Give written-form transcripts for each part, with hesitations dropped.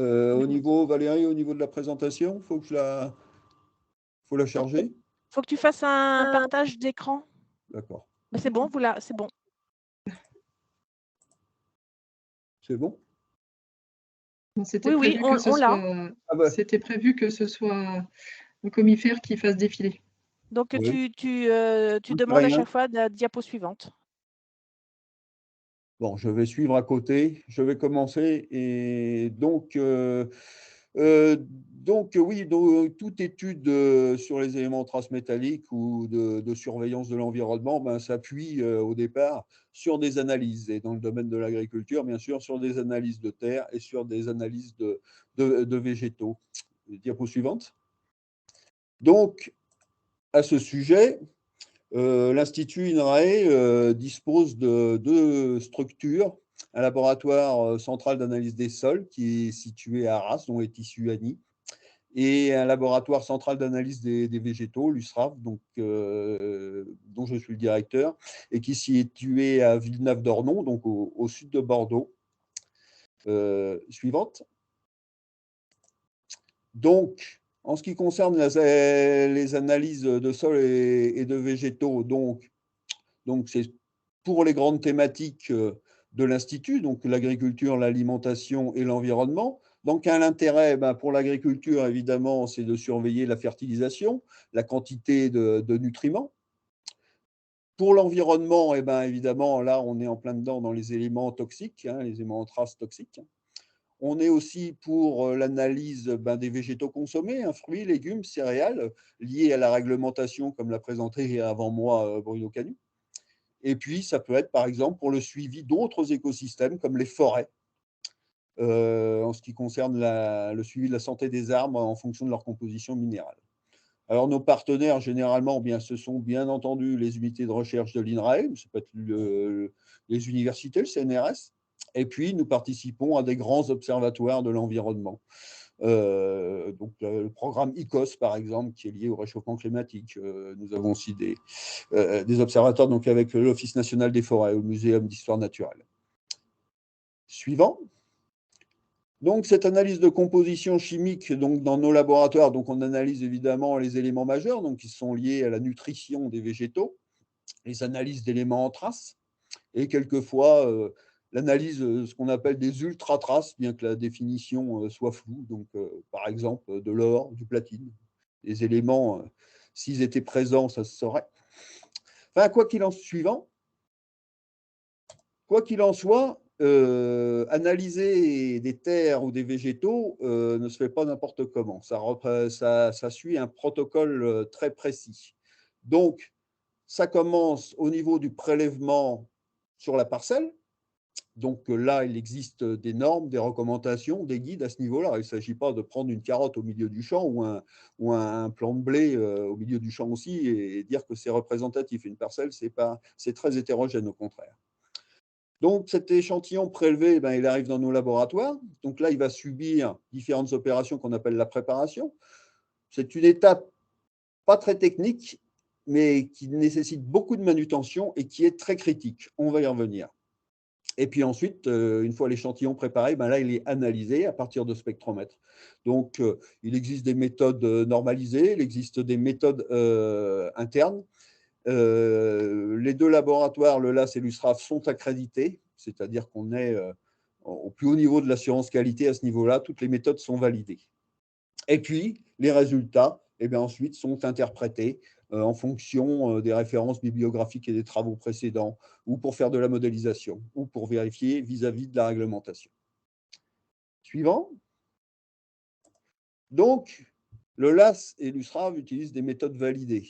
Au niveau, Valérie, au niveau de la présentation, faut la Non, charger? faut que tu fasses un partage d'écran. D'accord. C'est bon, c'est bon. C'est bon? C'était Oui, prévu que ce on l'a. soit, Ah bah, c'était prévu que ce soit le commissaire qui fasse défiler. Donc oui. tu Coûte demandes à rien. chaque fois la diapo suivante. Bon, je vais suivre à côté. Je vais commencer. Et donc oui, toute étude sur les éléments transmétalliques ou de surveillance de l'environnement ben, s'appuie au départ sur des analyses. Et dans le domaine de l'agriculture, bien sûr, sur des analyses de terre et sur des analyses de végétaux. Diapo suivante. Donc, à ce sujet, l'Institut INRAE dispose de deux structures, un laboratoire central d'analyse des sols qui est situé à Arras, dont est issu Annie, et un laboratoire central d'analyse des végétaux, l'USRAF, dont je suis le directeur, et qui est situé à Villeneuve-d'Ornon, donc au sud de Bordeaux. Suivante. Donc, en ce qui concerne les analyses de sol et de végétaux, donc c'est pour les grandes thématiques de l'Institut, donc l'agriculture, l'alimentation et l'environnement. Donc, un intérêt pour l'agriculture, évidemment, c'est de surveiller la fertilisation, la quantité de nutriments. Pour l'environnement, évidemment, là, on est en plein dedans dans les éléments toxiques, les éléments en traces toxiques. On est aussi pour l'analyse des végétaux consommés, fruits, légumes, céréales, liés à la réglementation, comme l'a présenté avant moi Bruno Canu. Et puis, ça peut être, par exemple, pour le suivi d'autres écosystèmes, comme les forêts, en ce qui concerne le suivi de la santé des arbres en fonction de leur composition minérale. Alors, nos partenaires, généralement, ce sont bien entendu les unités de recherche de l'INRAE, ça peut être les universités, le CNRS, et puis nous participons à des grands observatoires de l'environnement. Donc, le programme ICOS, par exemple, qui est lié au réchauffement climatique. Nous avons aussi des observatoires donc, avec l'Office national des forêts, au Muséum d'histoire naturelle. Suivant. Donc, cette analyse de composition chimique donc, dans nos laboratoires, donc, on analyse évidemment les éléments majeurs donc, qui sont liés à la nutrition des végétaux, les analyses d'éléments en traces, et quelquefois l'analyse, ce qu'on appelle des ultra-traces, bien que la définition soit floue, donc par exemple de l'or, du platine. Les éléments, s'ils étaient présents, ça se saurait. Enfin, quoi qu'il en soit, analyser des terres ou des végétaux ne se fait pas n'importe comment. Ça suit un protocole très précis. Donc, ça commence au niveau du prélèvement sur la parcelle. Donc là, il existe des normes, des recommandations, des guides à ce niveau-là. Il ne s'agit pas de prendre une carotte au milieu du champ ou un plant de blé au milieu du champ aussi et dire que c'est représentatif. Une parcelle, c'est très hétérogène au contraire. Donc cet échantillon prélevé, il arrive dans nos laboratoires. Donc là, il va subir différentes opérations qu'on appelle la préparation. C'est une étape pas très technique, mais qui nécessite beaucoup de manutention et qui est très critique. On va y revenir. Et puis ensuite, une fois l'échantillon préparé, là, il est analysé à partir de spectromètres. Donc, il existe des méthodes normalisées, il existe des méthodes internes. Les deux laboratoires, le LAS et l'USRAF, sont accrédités, c'est-à-dire qu'on est au plus haut niveau de l'assurance qualité à ce niveau-là, toutes les méthodes sont validées. Et puis, les résultats, ensuite, sont interprétés en fonction des références bibliographiques et des travaux précédents, ou pour faire de la modélisation, ou pour vérifier vis-à-vis de la réglementation. Suivant. Donc, le LAS et l'USRAF utilisent des méthodes validées.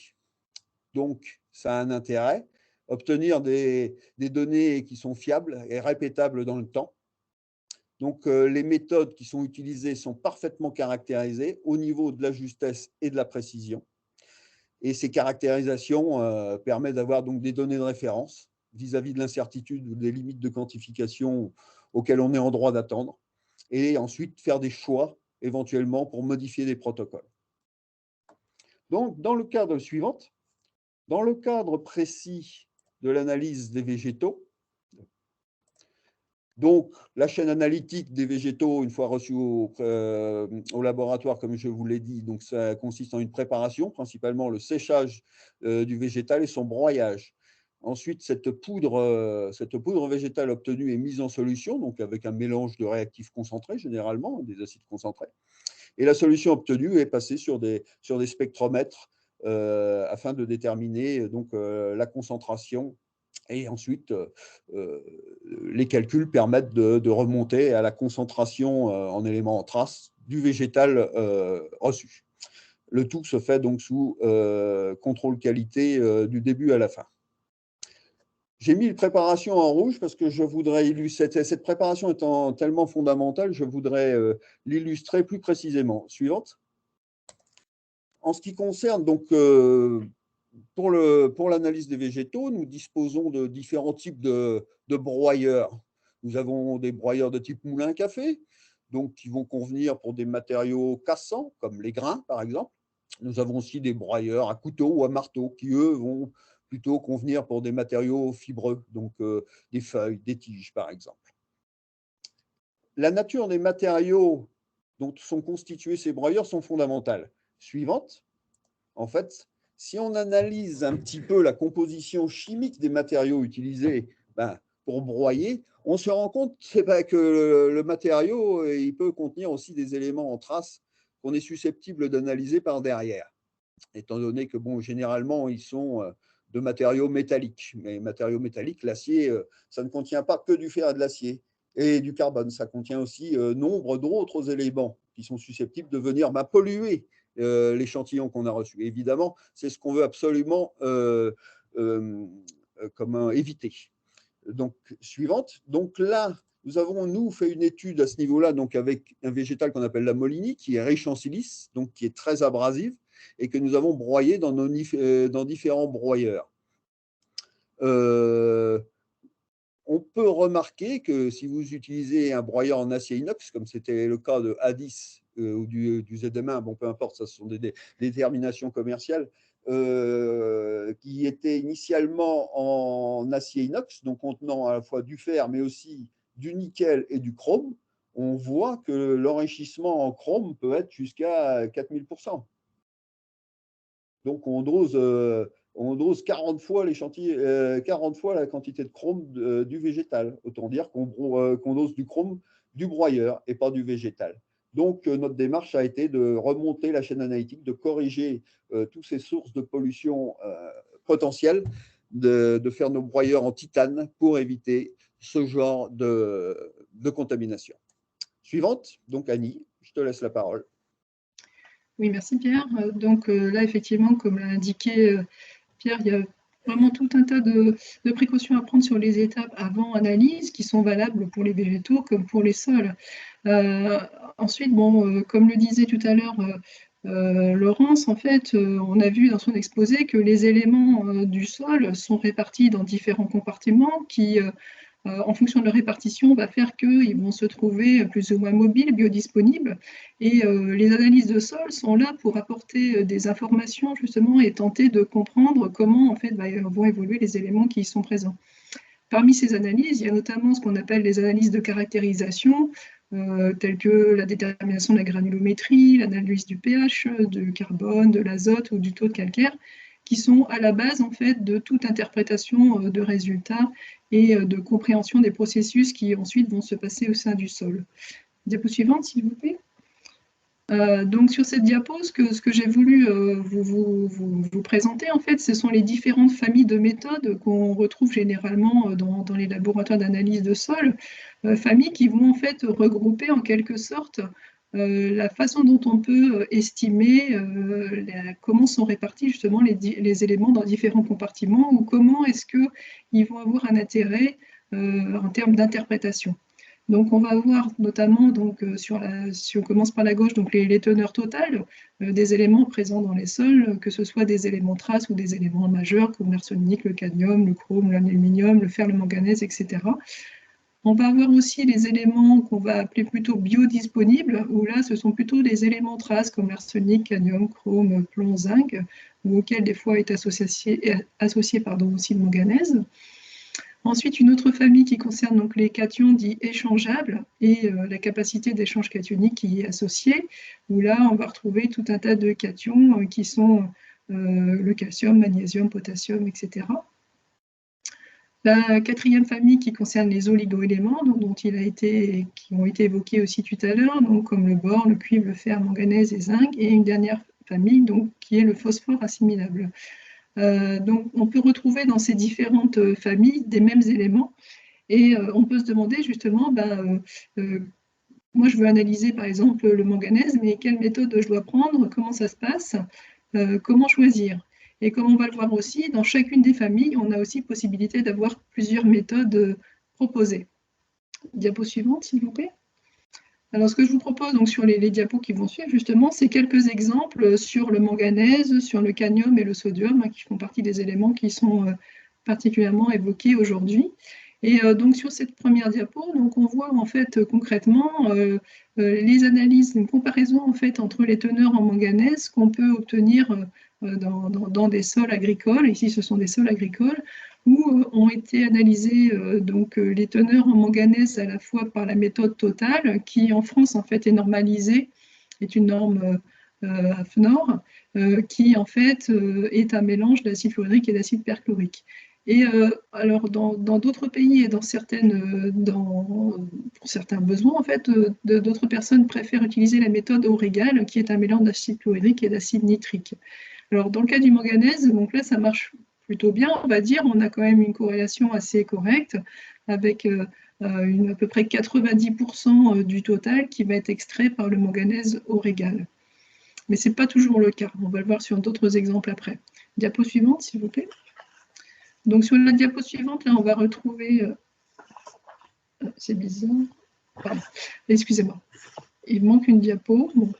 Donc, ça a un intérêt, obtenir des données qui sont fiables et répétables dans le temps. Donc, les méthodes qui sont utilisées sont parfaitement caractérisées au niveau de la justesse et de la précision. Et ces caractérisations permettent d'avoir donc des données de référence vis-à-vis de l'incertitude ou des limites de quantification auxquelles on est en droit d'attendre. Et ensuite, faire des choix éventuellement pour modifier des protocoles. Donc, dans le cadre suivant, dans le cadre précis de l'analyse des végétaux, Donc, la chaîne analytique des végétaux, une fois reçue au laboratoire, comme je vous l'ai dit, donc ça consiste en une préparation, principalement le séchage du végétal et son broyage. Ensuite, cette poudre végétale obtenue est mise en solution, donc avec un mélange de réactifs concentrés, généralement, des acides concentrés. Et la solution obtenue est passée sur des spectromètres afin de déterminer donc, la concentration. Et ensuite, les calculs permettent de remonter à la concentration en éléments en trace du végétal reçu. Le tout se fait donc sous contrôle qualité du début à la fin. J'ai mis une préparation en rouge parce que je voudrais illustrer, cette préparation étant tellement fondamentale, je voudrais l'illustrer plus précisément. Suivante. En ce qui concerne donc pour l'analyse des végétaux, nous disposons de différents types de broyeurs. Nous avons des broyeurs de type moulin à café, donc qui vont convenir pour des matériaux cassants, comme les grains par exemple. Nous avons aussi des broyeurs à couteau ou à marteau, qui eux vont plutôt convenir pour des matériaux fibreux, donc des feuilles, des tiges par exemple. La nature des matériaux dont sont constitués ces broyeurs sont fondamentales. Suivante. En fait, si on analyse un petit peu la composition chimique des matériaux utilisés pour broyer, on se rend compte que le matériau il peut contenir aussi des éléments en trace qu'on est susceptible d'analyser par derrière, étant donné que généralement, ils sont de matériaux métalliques. Mais matériaux métalliques, l'acier, ça ne contient pas que du fer et de l'acier et du carbone, ça contient aussi nombre d'autres éléments qui sont susceptibles de venir polluer l'échantillon qu'on a reçu. Évidemment, c'est ce qu'on veut absolument éviter. Donc, suivante. Donc là, nous avons, fait une étude à ce niveau-là, donc avec un végétal qu'on appelle la molynie, qui est riche en silice, donc qui est très abrasive, et que nous avons broyé dans différents broyeurs. On peut remarquer que si vous utilisez un broyeur en acier inox, comme c'était le cas de A10 ou du ZM1, peu importe, ça ce sont des déterminations commerciales, qui étaient initialement en acier inox, donc contenant à la fois du fer, mais aussi du nickel et du chrome, on voit que l'enrichissement en chrome peut être jusqu'à 4000%. Donc, on dose 40 fois l'échantillon, 40 fois la quantité de chrome du végétal. Autant dire qu'on dose du chrome du broyeur et pas du végétal. Donc, notre démarche a été de remonter la chaîne analytique, de corriger toutes ces sources de pollution potentielles, de faire nos broyeurs en titane pour éviter ce genre de contamination. Suivante, donc Annie, je te laisse la parole. Oui, merci Pierre. Donc là, effectivement, comme l'a indiqué Pierre, il y a vraiment tout un tas de précautions à prendre sur les étapes avant analyse qui sont valables pour les végétaux comme pour les sols. Ensuite, comme le disait tout à l'heure Laurence, en fait, on a vu dans son exposé que les éléments du sol sont répartis dans différents compartiments qui en fonction de leur répartition, va faire qu'ils vont se trouver plus ou moins mobiles, biodisponibles. Et les analyses de sol sont là pour apporter des informations justement et tenter de comprendre comment en fait vont évoluer les éléments qui y sont présents. Parmi ces analyses, il y a notamment ce qu'on appelle les analyses de caractérisation, telles que la détermination de la granulométrie, l'analyse du pH, du carbone, de l'azote ou du taux de calcaire, qui sont à la base en fait de toute interprétation de résultats et de compréhension des processus qui ensuite vont se passer au sein du sol. Diapo suivante, s'il vous plaît. Donc sur cette diapo, ce que j'ai voulu vous présenter, en fait, ce sont les différentes familles de méthodes qu'on retrouve généralement dans les laboratoires d'analyse de sol, familles qui vont en fait regrouper en quelque sorte la façon dont on peut estimer comment sont répartis justement les éléments dans différents compartiments ou comment est-ce qu'ils vont avoir un intérêt en termes d'interprétation. Donc, on va voir notamment, si on commence par la gauche, donc les teneurs totales des éléments présents dans les sols, que ce soit des éléments traces ou des éléments majeurs comme l'arsenic, le cadmium, le chrome, l'aluminium, le fer, le manganèse, etc. On va avoir aussi les éléments qu'on va appeler plutôt biodisponibles, où là, ce sont plutôt des éléments traces comme l'arsenic, cadmium, chrome, plomb, zinc, ou auxquels des fois est associé aussi le manganèse. Ensuite, une autre famille qui concerne donc les cations dits échangeables et la capacité d'échange cationique qui y est associée, où là, on va retrouver tout un tas de cations qui sont le calcium, magnésium, potassium, etc. La quatrième famille qui concerne les oligoéléments, qui ont été évoqués aussi tout à l'heure, donc comme le bore, le cuivre, le fer, manganèse et zinc, et une dernière famille donc, qui est le phosphore assimilable. Donc on peut retrouver dans ces différentes familles des mêmes éléments, et on peut se demander justement, moi je veux analyser par exemple le manganèse, mais quelle méthode je dois prendre, comment ça se passe, comment choisir? Et comme on va le voir aussi, dans chacune des familles, on a aussi possibilité d'avoir plusieurs méthodes proposées. Diapo suivante, s'il vous plaît. Alors, ce que je vous propose donc, sur les diapos qui vont suivre, justement, c'est quelques exemples sur le manganèse, sur le cadmium et le sodium, qui font partie des éléments qui sont particulièrement évoqués aujourd'hui. Et donc, sur cette première diapo, donc, on voit en fait concrètement les analyses, une comparaison en fait entre les teneurs en manganèse qu'on peut obtenir dans des sols agricoles. Ici, ce sont des sols agricoles où ont été analysées les teneurs en manganèse à la fois par la méthode totale, qui en France en fait est normalisée, est une norme AFNOR, qui en fait est un mélange d'acide fluorhydrique et d'acide perchlorique. Et alors dans d'autres pays et pour certains besoins, en fait, d'autres personnes préfèrent utiliser la méthode Aurégale, qui est un mélange d'acide fluorhydrique et d'acide nitrique. Alors dans le cas du manganèse, donc là ça marche plutôt bien, on va dire, on a quand même une corrélation assez correcte avec à peu près 90% du total qui va être extrait par le manganèse Aurégale. Mais ce n'est pas toujours le cas, on va le voir sur d'autres exemples après. Diapo suivante, s'il vous plaît. Donc sur la diapo suivante, là on va retrouver... c'est bizarre. Excusez-moi. Il manque une diapo. Bon,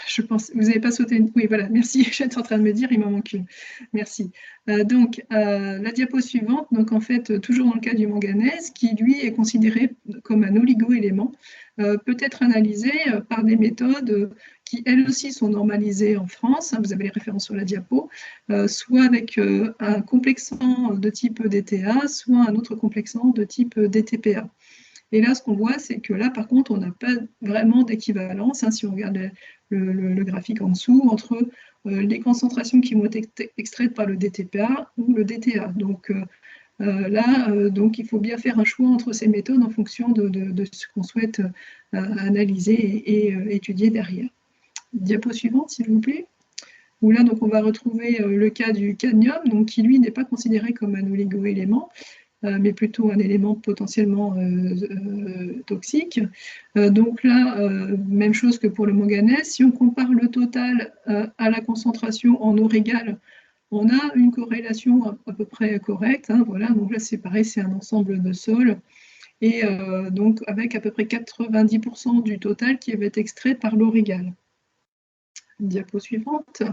je pense, vous n'avez pas sauté une... Oui, voilà, merci. J'étais en train de me dire, il m'en manque une. Merci. La diapo suivante, donc en fait, toujours dans le cas du manganèse, qui lui est considéré comme un oligoélément, peut être analysé par des méthodes qui, elles aussi, sont normalisées en France. Vous avez les références sur la diapo, soit avec un complexant de type DTA, soit un autre complexant de type DTPA. Et là, ce qu'on voit, c'est que là, par contre, on n'a pas vraiment d'équivalence, si on regarde le graphique en dessous, entre les concentrations qui vont être extraites par le DTPA ou le DTA. Donc donc il faut bien faire un choix entre ces méthodes en fonction de ce qu'on souhaite analyser et étudier derrière. Diapo suivante, s'il vous plaît. Où là, donc, on va retrouver le cas du cadmium, donc, qui, lui, n'est pas considéré comme un oligoélément, mais plutôt un élément potentiellement toxique. Donc là, même chose que pour le manganèse, si on compare le total à la concentration en Aurégale, on a une corrélation à peu près correcte. Voilà, donc là c'est pareil, c'est un ensemble de sols, et donc avec à peu près 90% du total qui va être extrait par l'Aurégale. Diapo suivante.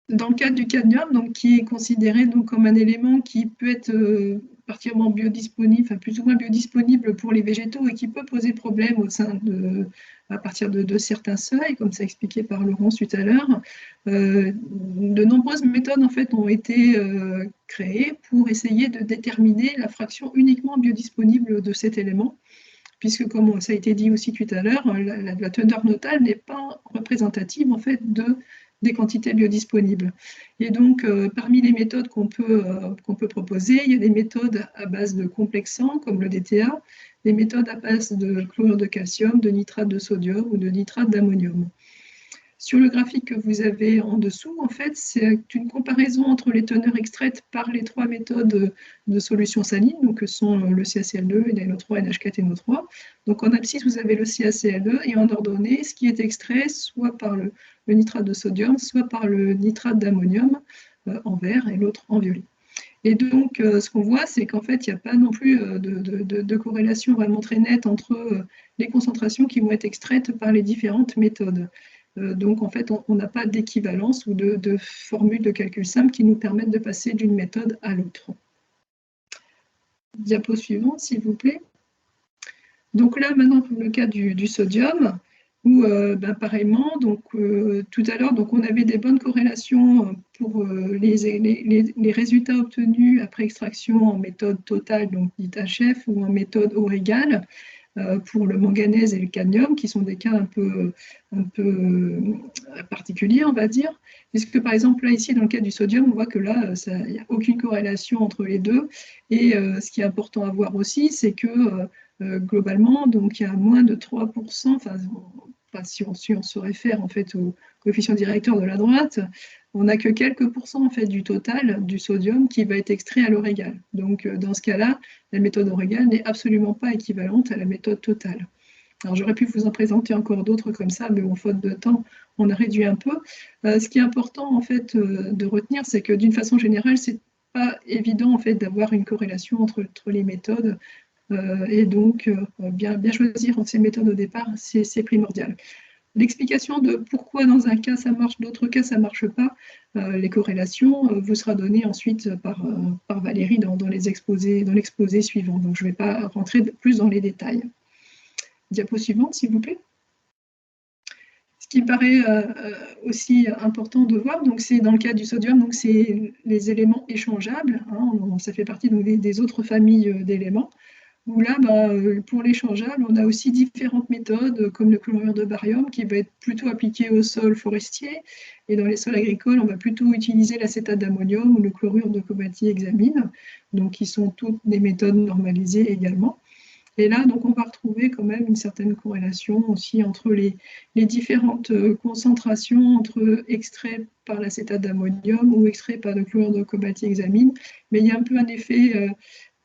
Dans le cadre du cadmium, donc, qui est considéré donc, comme un élément qui peut être particulièrement biodisponible, enfin plus ou moins biodisponible pour les végétaux et qui peut poser problème à partir de certains seuils, comme ça expliqué par Laurence tout à l'heure, de nombreuses méthodes en fait, ont été créées pour essayer de déterminer la fraction uniquement biodisponible de cet élément, puisque comme ça a été dit aussi tout à l'heure, la teneur totale n'est pas représentative en fait des quantités biodisponibles. Et donc, parmi les méthodes qu'on peut proposer, il y a des méthodes à base de complexants, comme le DTA, des méthodes à base de chlorure de calcium, de nitrate de sodium ou de nitrate d'ammonium. Sur le graphique que vous avez en dessous, en fait, c'est une comparaison entre les teneurs extraites par les trois méthodes de solution saline, donc que sont le CaCl2, NaNO3, NH4 et NO3. Donc en abscisse, vous avez le CaCl2 et en ordonnée, ce qui est extrait soit par le nitrate de sodium, soit par le nitrate d'ammonium en vert et l'autre en violet. Et donc, ce qu'on voit, c'est qu'en fait, il n'y a pas non plus de corrélation vraiment très nette entre les concentrations qui vont être extraites par les différentes méthodes. Donc, en fait, on n'a pas d'équivalence ou de formule de calcul simple qui nous permettent de passer d'une méthode à l'autre. Diapo suivante, s'il vous plaît. Donc là, maintenant, pour le cas du sodium, Ou pareillement, donc, tout à l'heure, on avait des bonnes corrélations pour les résultats obtenus après extraction en méthode totale, donc dite HF, ou en méthode O'Regan, pour le manganèse et le cadmium, qui sont des cas un peu particuliers, on va dire. Puisque par exemple, là, ici, dans le cas du sodium, on voit que là, il n'y a aucune corrélation entre les deux. Et ce qui est important à voir aussi, c'est que globalement, donc il y a moins de 3%, si on se réfère en fait au coefficient directeur de la droite, on n'a que quelques pourcents en fait du total du sodium qui va être extrait à l'eau régal. Donc dans ce cas-là, la méthode O'Regan n'est absolument pas équivalente à la méthode totale. Alors j'aurais pu vous en présenter encore d'autres comme ça, mais bon, faute de temps, on a réduit un peu. Ce qui est important en fait de retenir, c'est que d'une façon générale, c'est pas évident en fait d'avoir une corrélation entre les méthodes. Et donc, bien choisir ces méthodes au départ, c'est primordial. L'explication de pourquoi dans un cas ça marche, d'autres cas ça ne marche pas, les corrélations, vous sera donnée ensuite par Valérie dans l'exposé suivant. Donc je ne vais pas rentrer plus dans les détails. Diapo suivante, s'il vous plaît. Ce qui me paraît aussi important de voir, c'est dans le cas du sodium, c'est les éléments échangeables, hein, ça fait partie des autres familles d'éléments. Où là, pour l'échangeable, on a aussi différentes méthodes, comme le chlorure de barium, qui va être plutôt appliqué au sol forestier. Et dans les sols agricoles, on va plutôt utiliser l'acétate d'ammonium ou le chlorure de cobalti-hexamine, donc qui sont toutes des méthodes normalisées également. Et là, on va retrouver quand même une certaine corrélation aussi entre les différentes concentrations entre extraits par l'acétate d'ammonium ou extraits par le chlorure de cobalti-hexamine. Mais il y a un peu un effet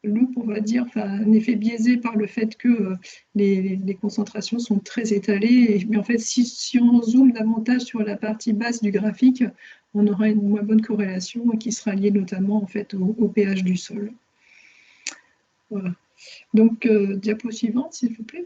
loupe, on va dire, un effet biaisé par le fait que les concentrations sont très étalées. Mais en fait, si on zoome davantage sur la partie basse du graphique, on aura une moins bonne corrélation qui sera liée notamment en fait, au pH du sol. Voilà. Donc, diapo suivante, s'il vous plaît.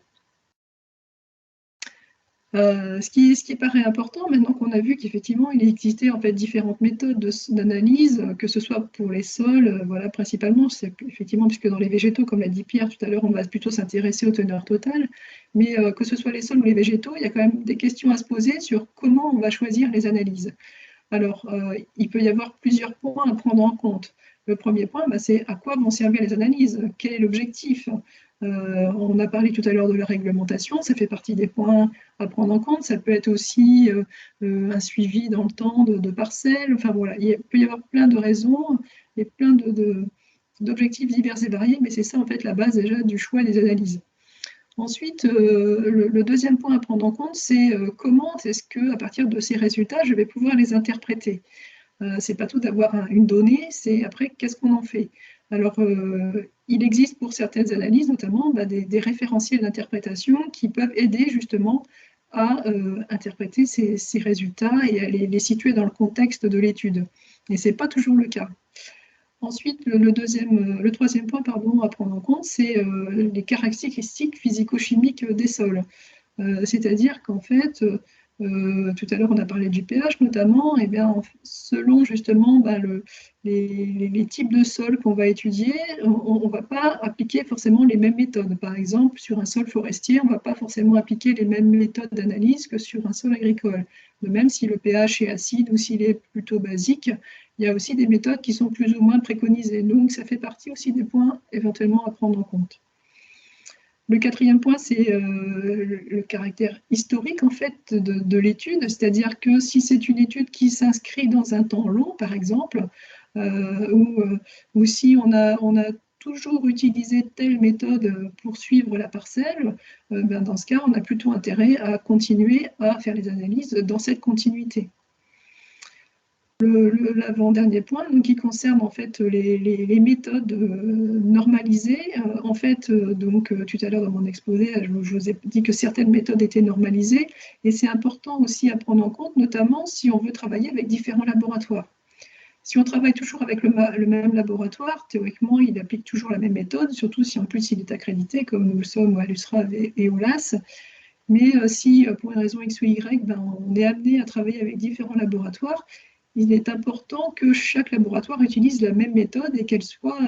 Ce qui paraît important, maintenant qu'on a vu qu'effectivement, il existait en fait différentes méthodes d'analyse, que ce soit pour les sols, voilà, principalement, c'est effectivement, puisque dans les végétaux, comme l'a dit Pierre tout à l'heure, on va plutôt s'intéresser aux teneurs totales, mais que ce soit les sols ou les végétaux, il y a quand même des questions à se poser sur comment on va choisir les analyses. Alors, il peut y avoir plusieurs points à prendre en compte. Le premier point, c'est à quoi vont servir les analyses? Quel est l'objectif? On a parlé tout à l'heure de la réglementation, ça fait partie des points à prendre en compte. Ça peut être aussi un suivi dans le temps de parcelles. Enfin voilà, il peut y avoir plein de raisons et plein d'objectifs divers et variés, mais c'est ça en fait la base déjà du choix des analyses. Ensuite, le deuxième point à prendre en compte, c'est comment est-ce qu'à partir de ces résultats, je vais pouvoir les interpréter. C'est pas tout d'avoir une donnée, c'est après qu'est-ce qu'on en fait. Alors, il existe pour certaines analyses, notamment des référentiels d'interprétation qui peuvent aider justement à interpréter ces résultats et à les situer dans le contexte de l'étude. Et ce n'est pas toujours le cas. Ensuite, le troisième point à prendre en compte, c'est les caractéristiques physico-chimiques des sols. C'est-à-dire qu'en fait, tout à l'heure on a parlé du pH notamment, et bien, selon justement les types de sols qu'on va étudier, on ne va pas appliquer forcément les mêmes méthodes. Par exemple, sur un sol forestier, on ne va pas forcément appliquer les mêmes méthodes d'analyse que sur un sol agricole. De même, si le pH est acide ou s'il est plutôt basique, il y a aussi des méthodes qui sont plus ou moins préconisées. Donc, ça fait partie aussi des points éventuellement à prendre en compte. Le quatrième point, c'est le caractère historique en fait de l'étude, c'est-à-dire que si c'est une étude qui s'inscrit dans un temps long, par exemple, ou si on a toujours utilisé telle méthode pour suivre la parcelle, dans ce cas, on a plutôt intérêt à continuer à faire les analyses dans cette continuité. L'avant-dernier point, qui concerne en fait les méthodes normalisées. En fait, tout à l'heure dans mon exposé, je vous ai dit que certaines méthodes étaient normalisées, et c'est important aussi à prendre en compte, notamment si on veut travailler avec différents laboratoires. Si on travaille toujours avec le même laboratoire, théoriquement, il applique toujours la même méthode, surtout si en plus il est accrédité, comme nous le sommes à l'USRAV et au LAS. Mais si, pour une raison X ou Y, on est amené à travailler avec différents laboratoires, il est important que chaque laboratoire utilise la même méthode et qu'elle soit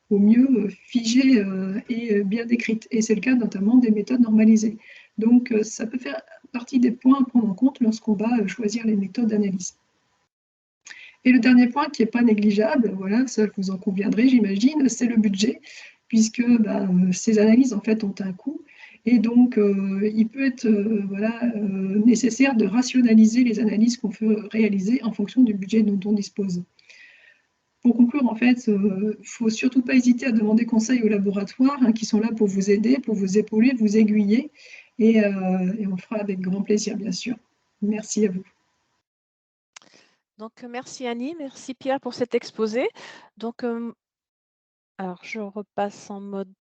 au mieux figée et bien décrite. Et c'est le cas notamment des méthodes normalisées. Donc, ça peut faire partie des points à prendre en compte lorsqu'on va choisir les méthodes d'analyse. Et le dernier point qui n'est pas négligeable, voilà, ça vous en conviendrez, j'imagine, c'est le budget, puisque ces analyses en fait ont un coût. Et donc, il peut être nécessaire de rationaliser les analyses qu'on veut réaliser en fonction du budget dont on dispose. Pour conclure, en fait, il ne faut surtout pas hésiter à demander conseil aux laboratoires qui sont là pour vous aider, pour vous épauler, vous aiguiller. Et on le fera avec grand plaisir, bien sûr. Merci à vous. Donc, merci Annie, merci Pierre pour cet exposé. Donc, alors je repasse en mode